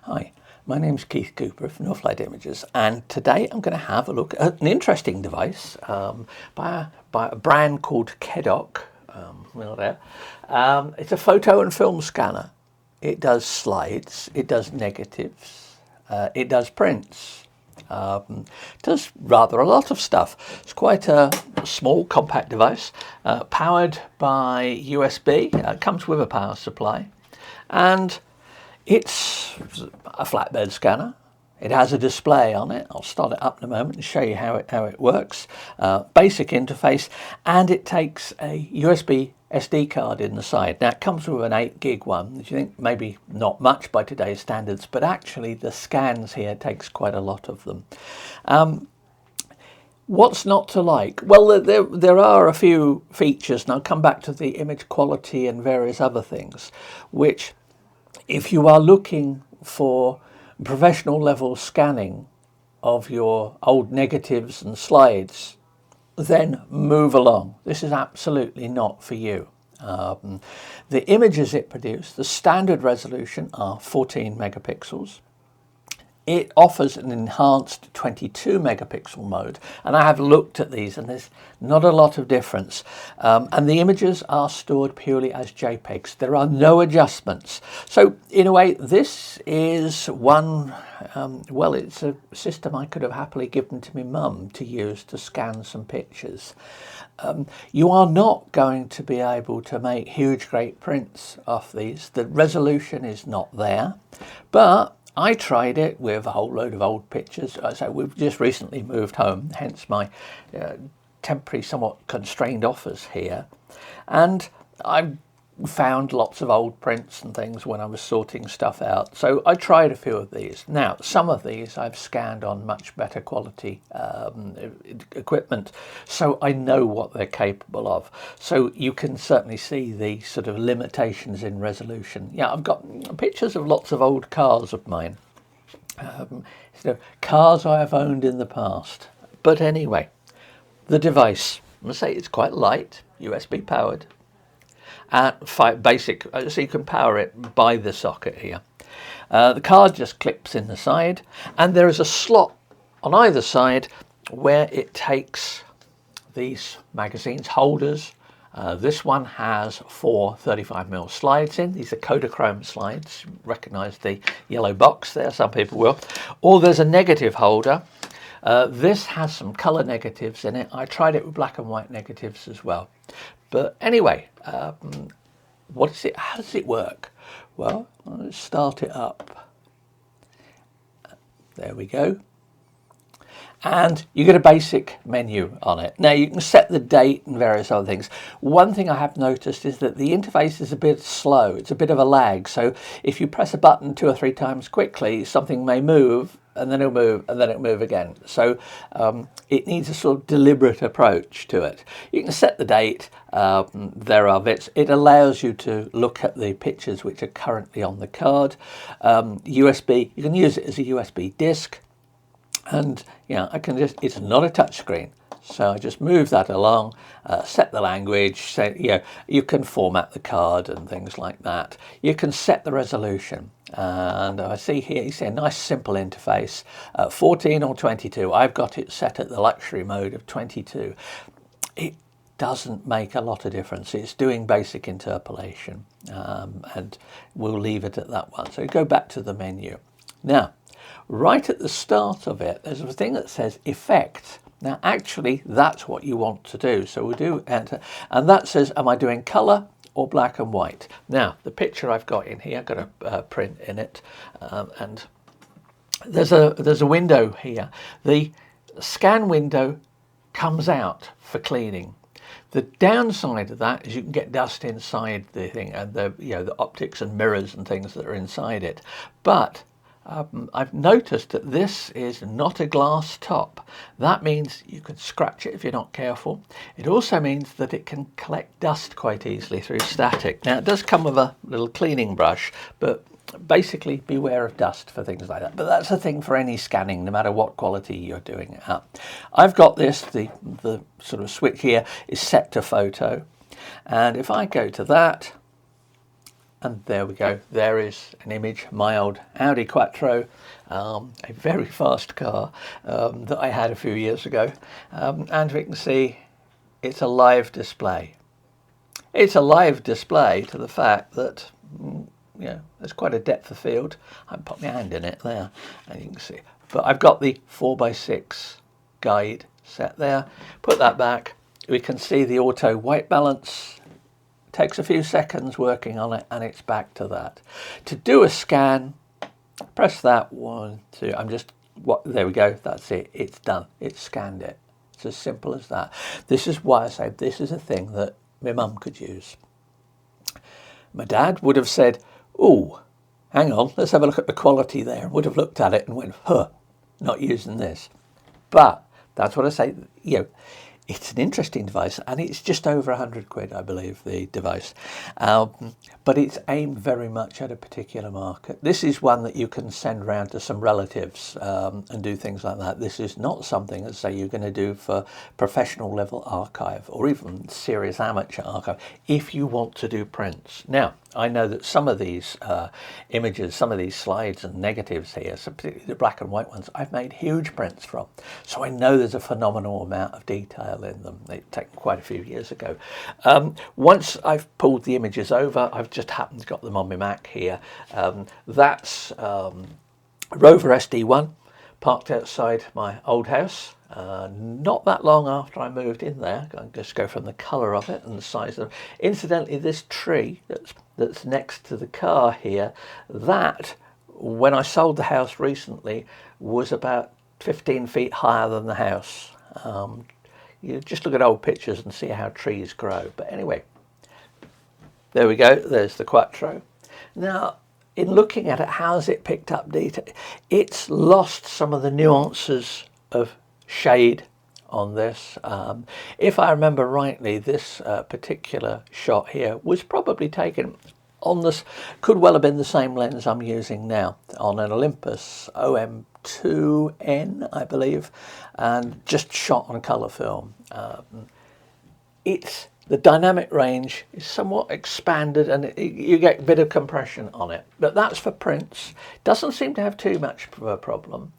Hi, my name's Keith Cooper from Northlight Images, and today I'm going to have a look at an interesting device by a brand called Kedok. It's a photo and film scanner. It does slides, it does negatives, it does prints. Does rather a lot of stuff. It's quite a small, compact device, powered by USB. It comes with a power supply, and it's a flatbed scanner. It has a display on it. I'll start it up in a moment and show you how it works. Basic interface, and it takes a USB SD card in the side. Now it comes with an 8 gig one, which you think maybe not much by today's standards, but actually the scans here takes quite a lot of them. What's not to like? Well, there are a few features, and I'll come back to the image quality and various other things, which, if you are looking for professional level scanning of your old negatives and slides, then move along. This is absolutely not for you. The images it produced, the standard resolution, are 14 megapixels. It offers an enhanced 22 megapixel mode, and I have looked at these and there's not a lot of difference, and the images are stored purely as JPEGs. There are no adjustments. So in a way, this is one, well, it's a system I could have happily given to my mum to use to scan some pictures. You are not going to be able to make huge great prints off these. The resolution is not there, but I tried it with a whole load of old pictures. So we've just recently moved home, hence my temporary, somewhat constrained offers here. And I found lots of old prints and things when I was sorting stuff out. So I tried a few of these. Now, some of these I've scanned on much better quality equipment, so I know what they're capable of. So you can certainly see the sort of limitations in resolution. Yeah, I've got pictures of lots of old cars of mine. Cars I have owned in the past. But anyway, the device, I'm going to say it's quite light, USB powered. Basic, so you can power it by the socket here. The card just clips in the side, and there is a slot on either side where it takes these magazines holders. This one has 4 35mm slides in. These are Kodachrome slides. Recognise the yellow box there, some people will. Or there's a negative holder. This has some colour negatives in it. I tried it with black and white negatives as well. But anyway, what is it? How does it work? Well, let's start it up. There we go. And you get a basic menu on it. Now you can set the date and various other things. One thing I have noticed is that the interface is a bit slow. It's a bit of a lag. So if you press a button 2 or 3 times quickly, something may move, and then it'll move, and then it'll move again. So it needs a sort of deliberate approach to it. You can set the date. There are bits. It allows you to look at the pictures which are currently on the card. USB, you can use it as a USB disk. And yeah, it's not a touch screen. So I just move that along, set the language, say, you can format the card and things like that. You can set the resolution. And I see here, you see a nice simple interface, 14 or 22. I've got it set at the luxury mode of 22. It doesn't make a lot of difference. It's doing basic interpolation, and we'll leave it at that one. So go back to the menu. Now, right at the start of it, there's a thing that says Effect. Now, actually, that's what you want to do. So we'll do Enter, and that says, am I doing colour or black and white? Now, the picture I've got in here, I've got a print in it, and there's a window here. The scan window comes out for cleaning. The downside of that is you can get dust inside the thing, and the optics and mirrors and things that are inside it. But I've noticed that this is not a glass top. That means you can scratch it if you're not careful. It also means that it can collect dust quite easily through static. Now, it does come with a little cleaning brush, but basically beware of dust for things like that. But that's a thing for any scanning, no matter what quality you're doing it at. I've got this, the sort of switch here is set to photo. And if I go to that, And there we go. There is an image, my old Audi Quattro, a very fast car that I had a few years ago. And we can see it's a live display. It's a live display to the fact that, there's quite a depth of field. I can put my hand in it there, and you can see. But I've got the 4x6 guide set there. Put that back. We can see the auto white balance. Takes a few seconds working on it, and it's back to that. To do a scan, press that 1, 2. There we go. That's it. It's done. It's scanned it. It's as simple as that. This is why I say this is a thing that my mum could use. My dad would have said, "Oh, hang on, let's have a look at the quality there," and would have looked at it and went, "Huh, not using this." But that's what I say. It's an interesting device, and it's just over 100 quid, I believe, the device. But it's aimed very much at a particular market. This is one that you can send around to some relatives and do things like that. This is not something that, say, you're going to do for professional level archive or even serious amateur archive if you want to do prints. Now, I know that some of these images, some of these slides and negatives here, so particularly the black and white ones, I've made huge prints from. So I know there's a phenomenal amount of detail in them. They've taken quite a few years ago. Once I've pulled the images over, I've just happened to got them on my Mac here. That's Rover SD1 parked outside my old house. Not that long after I moved in there. I just go from the colour of it and the size of it. Incidentally, this tree that's next to the car here, that, when I sold the house recently, was about 15 feet higher than the house. You just look at old pictures and see how trees grow. But anyway, there we go. There's the Quattro. Now, in looking at it, how's it picked up detail? It's lost some of the nuances of shade on this. If I remember rightly, this particular shot here was probably taken on this, could well have been the same lens I'm using now, on an Olympus OM2N, I believe, and just shot on colour film. The dynamic range is somewhat expanded, and you get a bit of compression on it, but that's for prints. Doesn't seem to have too much of a problem.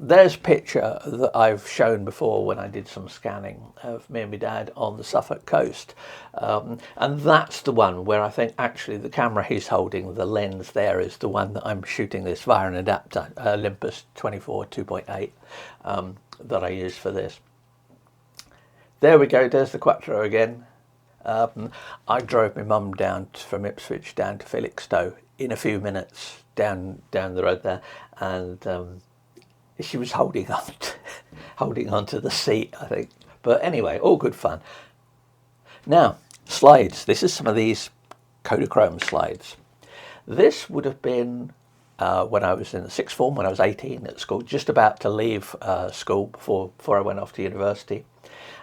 There's a picture that I've shown before when I did some scanning of me and my dad on the Suffolk coast. And that's the one where I think actually the camera he's holding, the lens there, is the one that I'm shooting this via an adapter, Olympus 24 2.8, that I use for this. There we go, there's the Quattro again. I drove my mum down from Ipswich down to Felixstowe in a few minutes down the road there, and she was holding on to the seat, I think. But anyway, all good fun. Now, slides. This is some of these Kodachrome slides. This would have been when I was in the sixth form, when I was 18 at school, just about to leave school before I went off to university.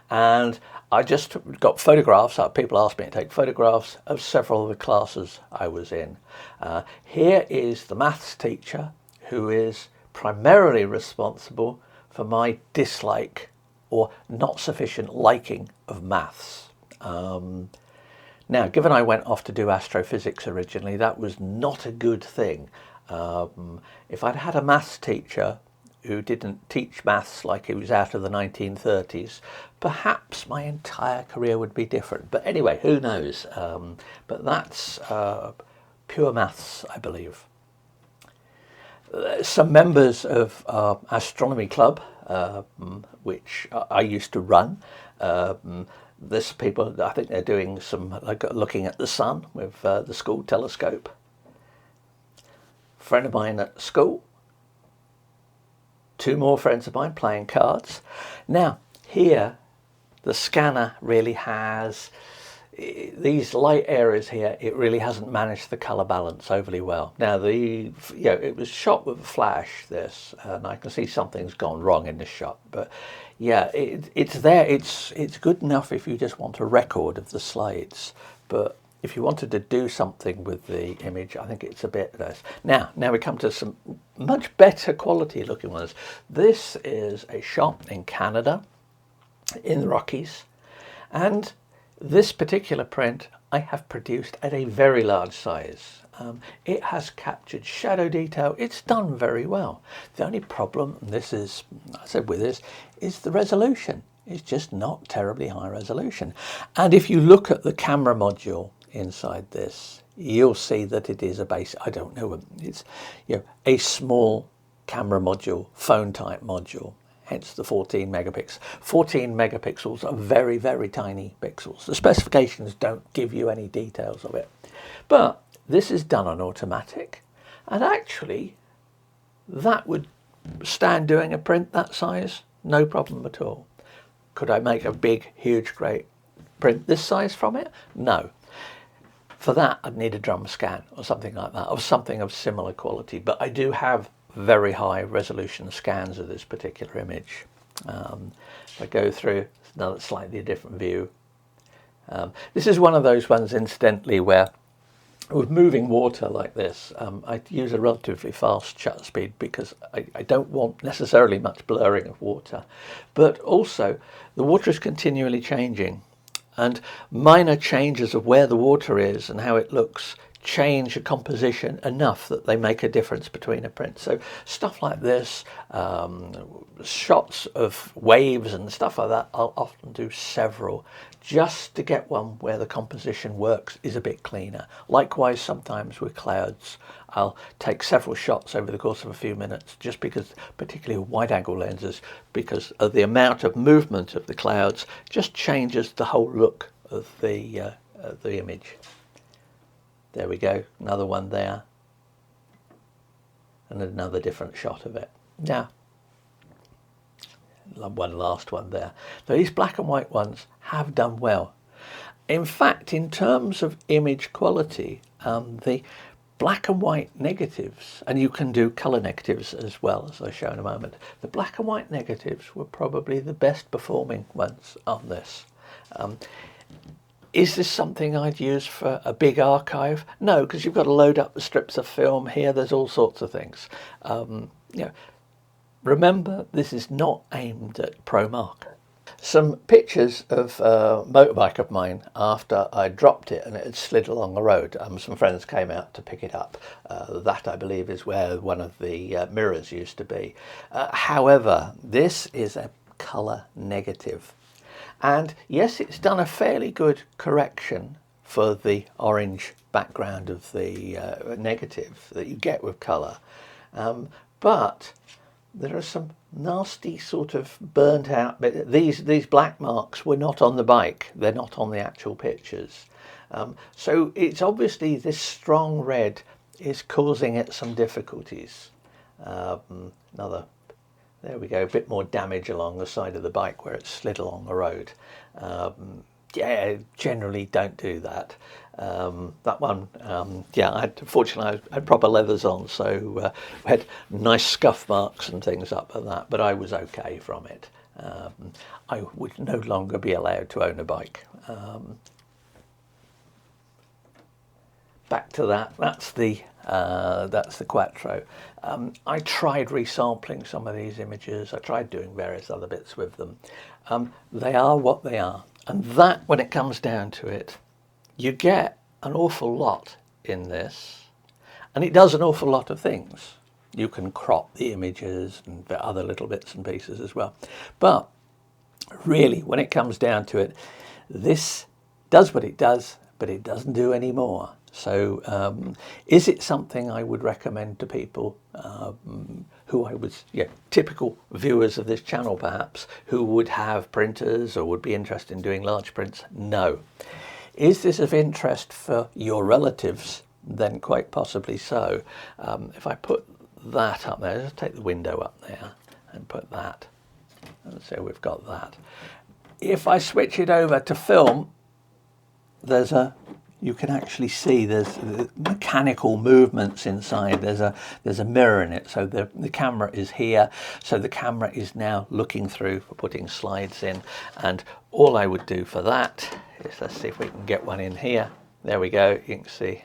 And I just got photographs. People asked me to take photographs of several of the classes I was in. Here is the maths teacher, who is primarily responsible for my dislike or not sufficient liking of maths. Now, given I went off to do astrophysics originally, that was not a good thing. If I'd had a maths teacher who didn't teach maths like he was out of the 1930s, perhaps my entire career would be different. But anyway, who knows? But that's pure maths, I believe. Some members of Astronomy Club, which I used to run. This people, I think they're doing some, like, looking at the sun with the school telescope. Friend of mine at school. Two more friends of mine playing cards. Now, here, the scanner really has these light areas here. It really hasn't managed the color balance overly well. Now, it was shot with a flash, this, and I can see something's gone wrong in this shot. But yeah, it's there. It's good enough if you just want a record of the slides. But if you wanted to do something with the image, I think it's a bit less. Now we come to some much better quality looking ones. This is a shot in Canada, in the Rockies, and this particular print I have produced at a very large size. It has captured shadow detail. It's done very well. The only problem, and this is, I said with this, is the resolution. It's just not terribly high resolution. And if you look at the camera module inside this, you'll see that it is a base, I don't know, it's a small camera module, phone type module, hence the 14 megapixels. 14 megapixels are very, very tiny pixels. The specifications don't give you any details of it. But this is done on automatic, and actually that would stand doing a print that size, no problem at all. Could I make a big, huge, great print this size from it? No. For that, I'd need a drum scan or something like that, or something of similar quality. But I do have very high resolution scans of this particular image. If I go through another slightly different view, this is one of those ones, incidentally, where with moving water like this, I use a relatively fast shutter speed because I don't want necessarily much blurring of water, but also the water is continually changing, and minor changes of where the water is and how it looks change a composition enough that they make a difference between a print. So stuff like this, shots of waves and stuff like that, I'll often do several just to get one where the composition works is a bit cleaner. Likewise, sometimes with clouds, I'll take several shots over the course of a few minutes, just because, particularly with wide angle lenses, because of the amount of movement of the clouds just changes the whole look of the image. There we go, another one there, and another different shot of it. Now, one last one there. So these black and white ones have done well. In fact, in terms of image quality, the black and white negatives, and you can do color negatives as well, as I'll show in a moment, the black and white negatives were probably the best performing ones on this. Is this something I'd use for a big archive? No, because you've got to load up the strips of film here. There's all sorts of things. Remember, this is not aimed at pro mark. Some pictures of a motorbike of mine after I dropped it and it had slid along the road. Some friends came out to pick it up. That, I believe, is where one of the mirrors used to be. However, this is a colour negative. And yes, it's done a fairly good correction for the orange background of the negative that you get with colour. But there are some nasty sort of burnt out bit. These black marks were not on the bike. They're not on the actual pictures. So it's obviously this strong red is causing it some difficulties. There we go, a bit more damage along the side of the bike where it slid along the road. Yeah, generally don't do that. That one, fortunately I had proper leathers on, so we had nice scuff marks and things up at that, but I was okay from it. I would no longer be allowed to own a bike. Back to that, that's the Quattro. I tried resampling some of these images. I tried doing various other bits with them. They are what they are. And that, when it comes down to it, you get an awful lot in this. And it does an awful lot of things. You can crop the images and other little bits and pieces as well. But really, when it comes down to it, this does what it does, but it doesn't do any more. So is it something I would recommend to people who I was, typical viewers of this channel perhaps, who would have printers or would be interested in doing large prints? No. Is this of interest for your relatives? Then quite possibly so. If I put that up there, let's take the window up there and put that. And so we've got that. If I switch it over to film, you can actually see there's mechanical movements inside. There's a mirror in it, so the camera is here. So the camera is now looking through for putting slides in. And all I would do for that is, let's see if we can get one in here. There we go, you can see.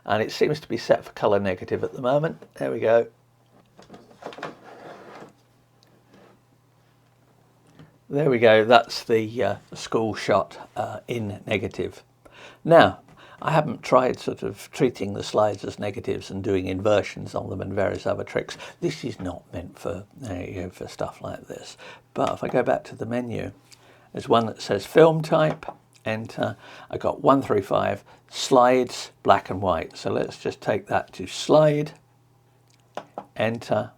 And it seems to be set for color negative at the moment. There we go. there we go. That's the school shot in negative. Now, I haven't tried sort of treating the slides as negatives and doing inversions on them and various other tricks. This is not meant for, for stuff like this. But if I go back to the menu, there's one that says film type, enter. I got 1 through 5, slides, black and white. So let's just take that to slide, enter,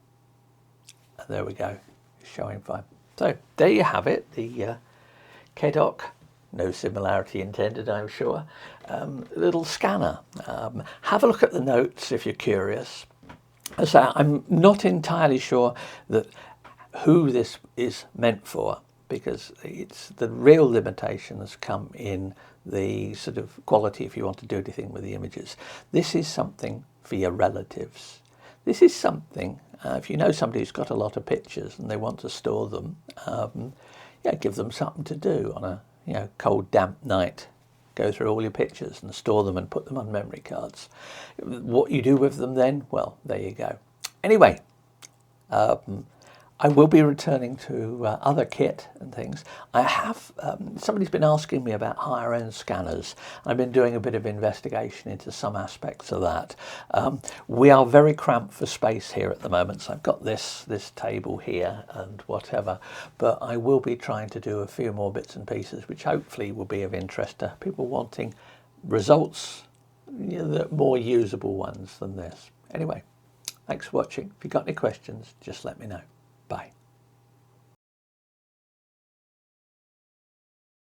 and there we go, showing fine. So there you have it, the Kedok, no similarity intended, I'm sure, little scanner. Have a look at the notes if you're curious. So I'm not entirely sure that who this is meant for, because it's the real limitation has come in the sort of quality if you want to do anything with the images. This is something for your relatives. This is something, if you know somebody who's got a lot of pictures and they want to store them, give them something to do on a cold, damp night. Go through all your pictures and store them and put them on memory cards. What you do with them then, well, there you go. Anyway, I will be returning to other kit and things. I have, somebody's been asking me about higher end scanners. I've been doing a bit of investigation into some aspects of that. We are very cramped for space here at the moment, so I've got this table here and whatever, but I will be trying to do a few more bits and pieces, which hopefully will be of interest to people wanting results, the more usable ones than this. Anyway, thanks for watching. If you've got any questions, just let me know. Bye.